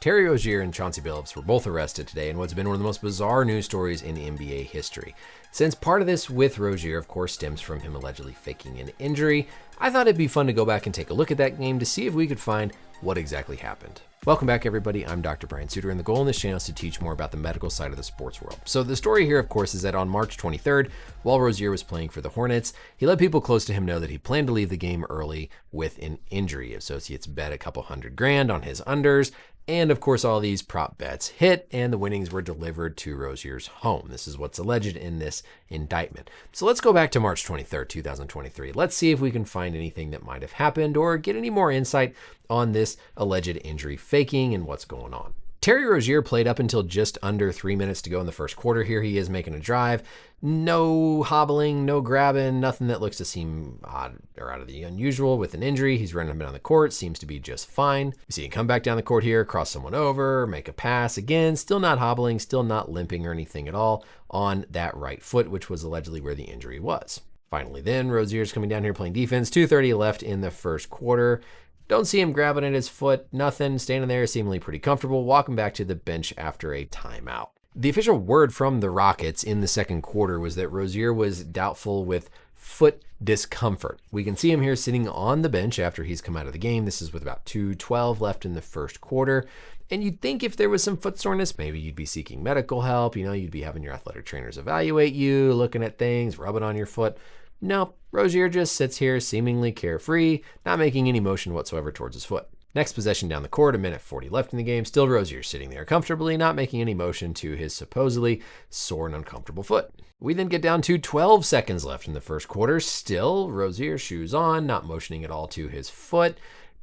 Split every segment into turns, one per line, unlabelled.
Terry Rozier and Chauncey Billups were both arrested today in what's been one of the most bizarre news stories in NBA history. Since part of this with Rozier, of course, stems from him allegedly faking an injury, I thought it'd be fun to go back and take a look at that game to see if we could find what exactly happened. Welcome back, everybody. I'm Dr. Brian Sutterer, and the goal in this channel is to teach more about the medical side of the sports world. So the story here, of course, is that on March 23rd, while Rozier was playing for the Hornets, he let people close to him know that he planned to leave the game early with an injury. Associates bet a couple $100,000 on his unders, and of course, all these prop bets hit, and the winnings were delivered to Rozier's home. This is what's alleged in this indictment. So let's go back to March 23rd, 2023. Let's see if we can find anything that might have happened or get any more insight on this alleged injury faking and what's going on. Terry Rozier played up until just under 3 minutes to go in the first quarter. Here he is making a drive. No hobbling, no grabbing, nothing that looks to seem odd or out of the unusual with an injury. He's running up and down the court, seems to be just fine. You see him come back down the court here, cross someone over, make a pass. Again, still not hobbling, still not limping or anything at all on that right foot, which was allegedly where the injury was. Finally then, Rozier's coming down here playing defense. 2:30 left in the first quarter. Don't see him grabbing at his foot, nothing, standing there seemingly pretty comfortable, walking back to the bench after a timeout. The official word from the Rockets in the second quarter was that Rozier was doubtful with foot discomfort. We can see him here sitting on the bench after he's come out of the game. This is with about 2:12 left in the first quarter. And you'd think if there was some foot soreness, maybe you'd be seeking medical help. You'd be having your athletic trainers evaluate you, looking at things, rubbing on your foot. No, Rozier just sits here seemingly carefree, not making any motion whatsoever towards his foot. Next possession down the court, 1:40 left in the game. Still Rozier sitting there comfortably, not making any motion to his supposedly sore and uncomfortable foot. We then get down to 12 seconds left in the first quarter. Still Rozier, shoes on, not motioning at all to his foot.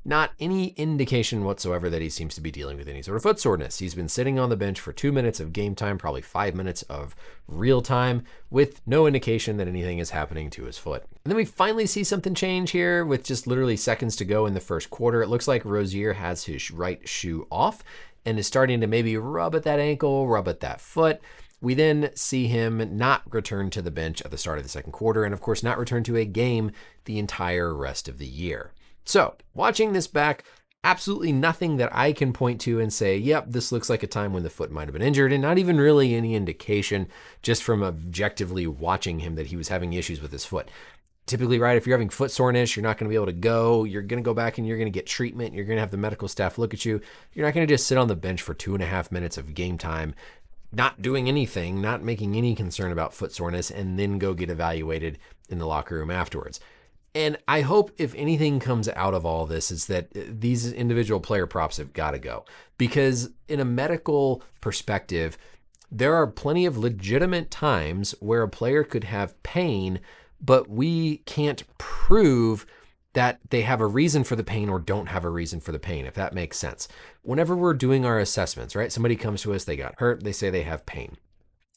Not any indication whatsoever that he seems to be dealing with any sort of foot soreness. He's been sitting on the bench for 2 minutes of game time, probably 5 minutes of real time, with no indication that anything is happening to his foot. And then we finally see something change here with just literally seconds to go in the first quarter. It looks like Rozier has his right shoe off and is starting to maybe rub at that ankle, rub at that foot. We then see him not return to the bench at the start of the second quarter, and of course not return to a game the entire rest of the year. So, watching this back, absolutely nothing that I can point to and say, yep, this looks like a time when the foot might have been injured, and not even really any indication just from objectively watching him that he was having issues with his foot. Typically, right, if you're having foot soreness, you're not going to be able to go. You're going to go back and you're going to get treatment. You're going to have the medical staff look at you. You're not going to just sit on the bench for 2.5 minutes of game time, not doing anything, not making any concern about foot soreness, and then go get evaluated in the locker room afterwards. And I hope if anything comes out of all this is that these individual player props have got to go. Because in a medical perspective, there are plenty of legitimate times where a player could have pain, but we can't prove that they have a reason for the pain or don't have a reason for the pain, if that makes sense. Whenever we're doing our assessments, right? Somebody comes to us, they got hurt, they say they have pain.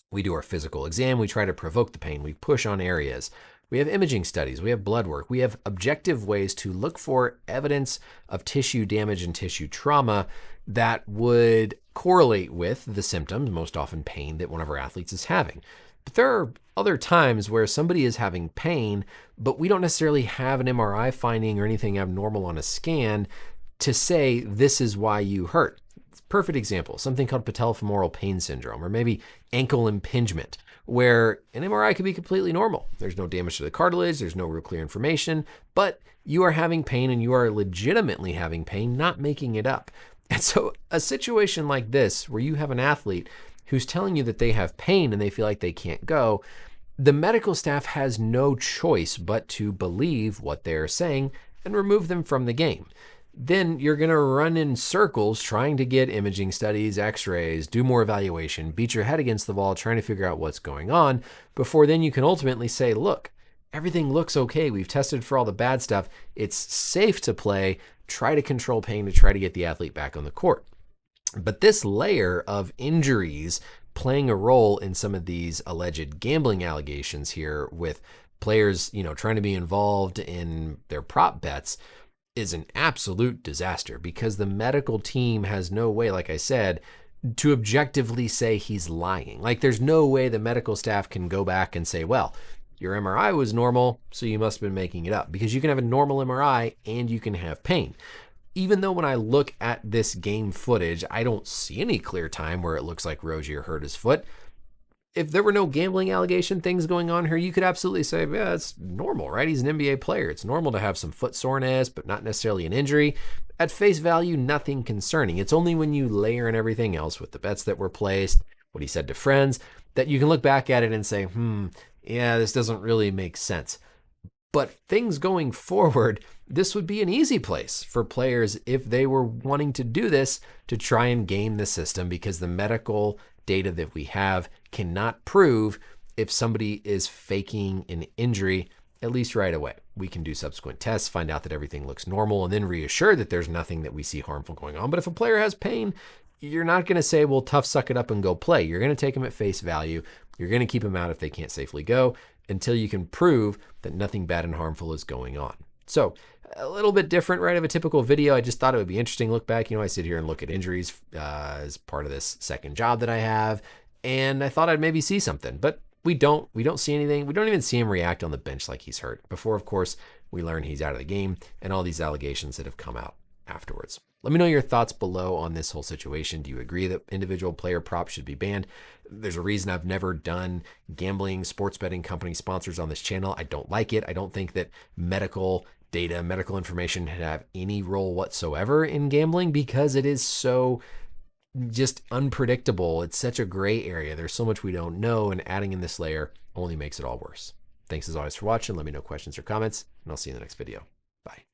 We do our physical exam, we try to provoke the pain, we push on areas. We have imaging studies, we have blood work, we have objective ways to look for evidence of tissue damage and tissue trauma that would correlate with the symptoms, most often pain, that one of our athletes is having. But there are other times where somebody is having pain, but we don't necessarily have an MRI finding or anything abnormal on a scan to say this is why you hurt. Perfect example, something called patellofemoral pain syndrome, or maybe ankle impingement, where an MRI could be completely normal. There's no damage to the cartilage, there's no real clear information, but you are having pain and you are legitimately having pain, not making it up. And so a situation like this, where you have an athlete who's telling you that they have pain and they feel like they can't go, the medical staff has no choice but to believe what they're saying and remove them from the game. Then you're going to run in circles trying to get imaging studies, x-rays, do more evaluation, beat your head against the wall trying to figure out what's going on before then you can ultimately say, look, everything looks okay. We've tested for all the bad stuff. It's safe to play. Try to control pain to try to get the athlete back on the court. But this layer of injuries playing a role in some of these alleged gambling allegations here with players, trying to be involved in their prop bets is an absolute disaster because the medical team has no way, like I said, to objectively say he's lying. Like there's no way the medical staff can go back and say, well, your MRI was normal, so you must have been making it up, because you can have a normal MRI and you can have pain. even though when I look at this game footage, I don't see any clear time where it looks like Rozier hurt his foot. If there were no gambling allegation things going on here, you could absolutely say, yeah, it's normal, right? He's an NBA player. It's normal to have some foot soreness, but not necessarily an injury. At face value, nothing concerning. It's only when you layer in everything else with the bets that were placed, what he said to friends, that you can look back at it and say, yeah, this doesn't really make sense. But things going forward, this would be an easy place for players if they were wanting to do this to try and game the system, because the medical data that we have cannot prove if somebody is faking an injury, at least right away. We can do subsequent tests, find out that everything looks normal, and then reassure that there's nothing that we see harmful going on. But if a player has pain, you're not going to say, well, tough, suck it up and go play. You're going to take them at face value. You're going to keep them out if they can't safely go until you can prove that nothing bad and harmful is going on. So a little bit different, right, of a typical video. I just thought it would be interesting to look back. I sit here and look at injuries as part of this second job that I have, and I thought I'd maybe see something, but we don't see anything. We don't even see him react on the bench like he's hurt. Before, of course, we learn he's out of the game and all these allegations that have come out afterwards. Let me know your thoughts below on this whole situation. Do you agree that individual player props should be banned? There's a reason I've never done gambling, sports betting company sponsors on this channel. I don't like it. I don't think that medical data, medical information have any role whatsoever in gambling because it is so just unpredictable. It's such a gray area. There's so much we don't know, and adding in this layer only makes it all worse. Thanks as always for watching. Let me know questions or comments, and I'll see you in the next video. Bye.